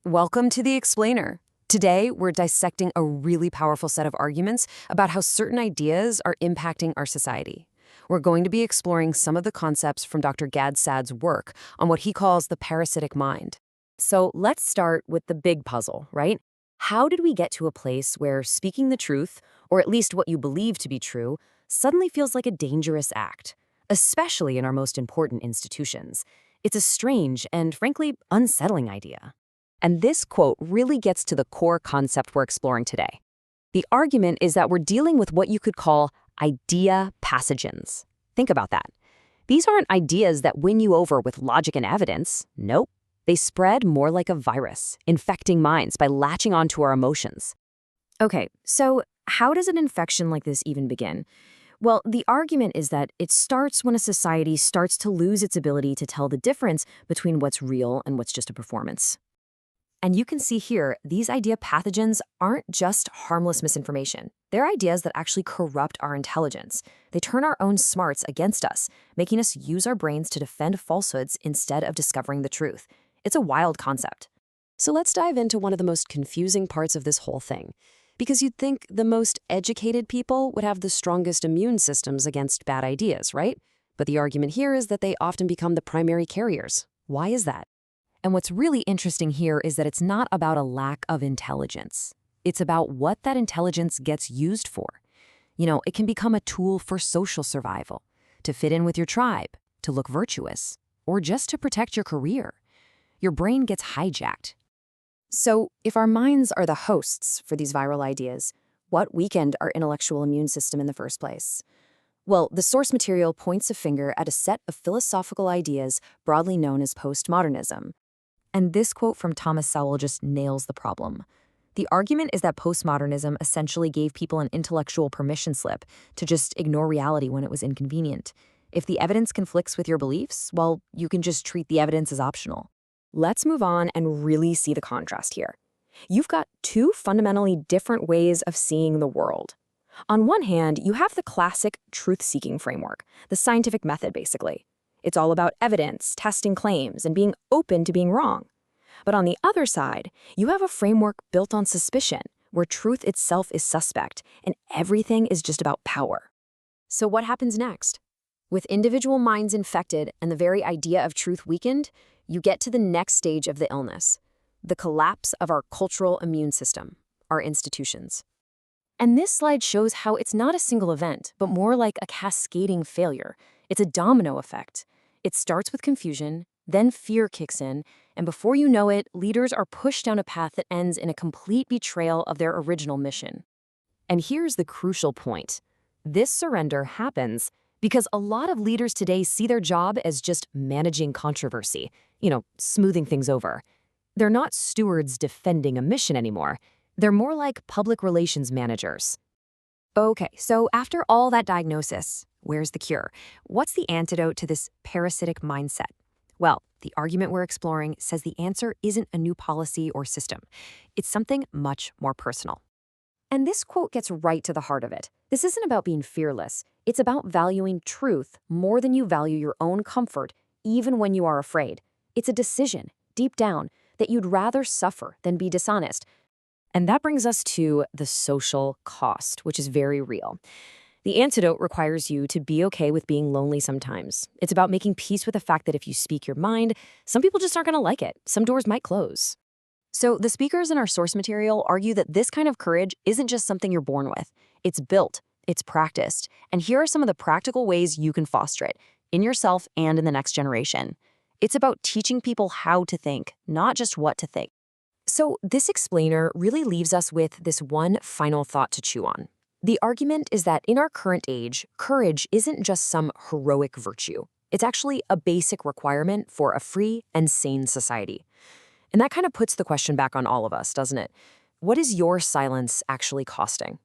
Welcome to The Explainer. Today, we're dissecting a really powerful set of arguments about how certain ideas are impacting our society. We're going to be exploring some of the concepts from Dr. Gad Saad's work on what he calls the parasitic mind. So let's start with the big puzzle, right? How did we get to a place where speaking the truth, or at least what you believe to be true, suddenly feels like a dangerous act, especially in our most important institutions? It's a strange and, frankly, unsettling idea. And this quote really gets to the core concept we're exploring today. The argument is that we're dealing with what you could call idea pathogens. Think about that. These aren't ideas that win you over with logic and evidence. Nope. They spread more like a virus, infecting minds by latching onto our emotions. Okay, so how does an infection like this even begin? Well, the argument is that it starts when a society starts to lose its ability to tell the difference between what's real and what's just a performance. And you can see here, these idea pathogens aren't just harmless misinformation. They're ideas that actually corrupt our intelligence. They turn our own smarts against us, making us use our brains to defend falsehoods instead of discovering the truth. It's a wild concept. So let's dive into one of the most confusing parts of this whole thing. Because you'd think the most educated people would have the strongest immune systems against bad ideas, right? But the argument here is that they often become the primary carriers. Why is that? And what's really interesting here is that it's not about a lack of intelligence. It's about what that intelligence gets used for. It can become a tool for social survival, to fit in with your tribe, to look virtuous, or just to protect your career. Your brain gets hijacked. So, if our minds are the hosts for these viral ideas, what weakened our intellectual immune system in the first place? Well, the source material points a finger at a set of philosophical ideas broadly known as postmodernism. And this quote from Thomas Sowell just nails the problem. The argument is that postmodernism essentially gave people an intellectual permission slip to just ignore reality when it was inconvenient. If the evidence conflicts with your beliefs, well, you can just treat the evidence as optional. Let's move on and really see the contrast here. You've got two fundamentally different ways of seeing the world. On one hand, you have the classic truth-seeking framework, the scientific method, basically. It's all about evidence, testing claims, and being open to being wrong. But on the other side, you have a framework built on suspicion, where truth itself is suspect, and everything is just about power. So what happens next? With individual minds infected and the very idea of truth weakened, you get to the next stage of the illness, the collapse of our cultural immune system, our institutions. And this slide shows how it's not a single event, but more like a cascading failure. It's a domino effect. It starts with confusion, then fear kicks in, and before you know it, leaders are pushed down a path that ends in a complete betrayal of their original mission. And here's the crucial point. This surrender happens because a lot of leaders today see their job as just managing controversy, smoothing things over. They're not stewards defending a mission anymore. They're more like public relations managers. Okay, so after all that diagnosis, where's the cure? What's the antidote to this parasitic mindset? Well, the argument we're exploring says the answer isn't a new policy or system. It's something much more personal. And this quote gets right to the heart of it. This isn't about being fearless. It's about valuing truth more than you value your own comfort, even when you are afraid. It's a decision, deep down, that you'd rather suffer than be dishonest. And that brings us to the social cost, which is very real. The antidote requires you to be okay with being lonely sometimes. It's about making peace with the fact that if you speak your mind, some people just aren't going to like it. Some doors might close. So the speakers in our source material argue that this kind of courage isn't just something you're born with. It's built, it's practiced, and here are some of the practical ways you can foster it, in yourself and in the next generation. It's about teaching people how to think, not just what to think. So this explainer really leaves us with this one final thought to chew on. The argument is that in our current age, courage isn't just some heroic virtue. It's actually a basic requirement for a free and sane society. And that kind of puts the question back on all of us, doesn't it? What is your silence actually costing?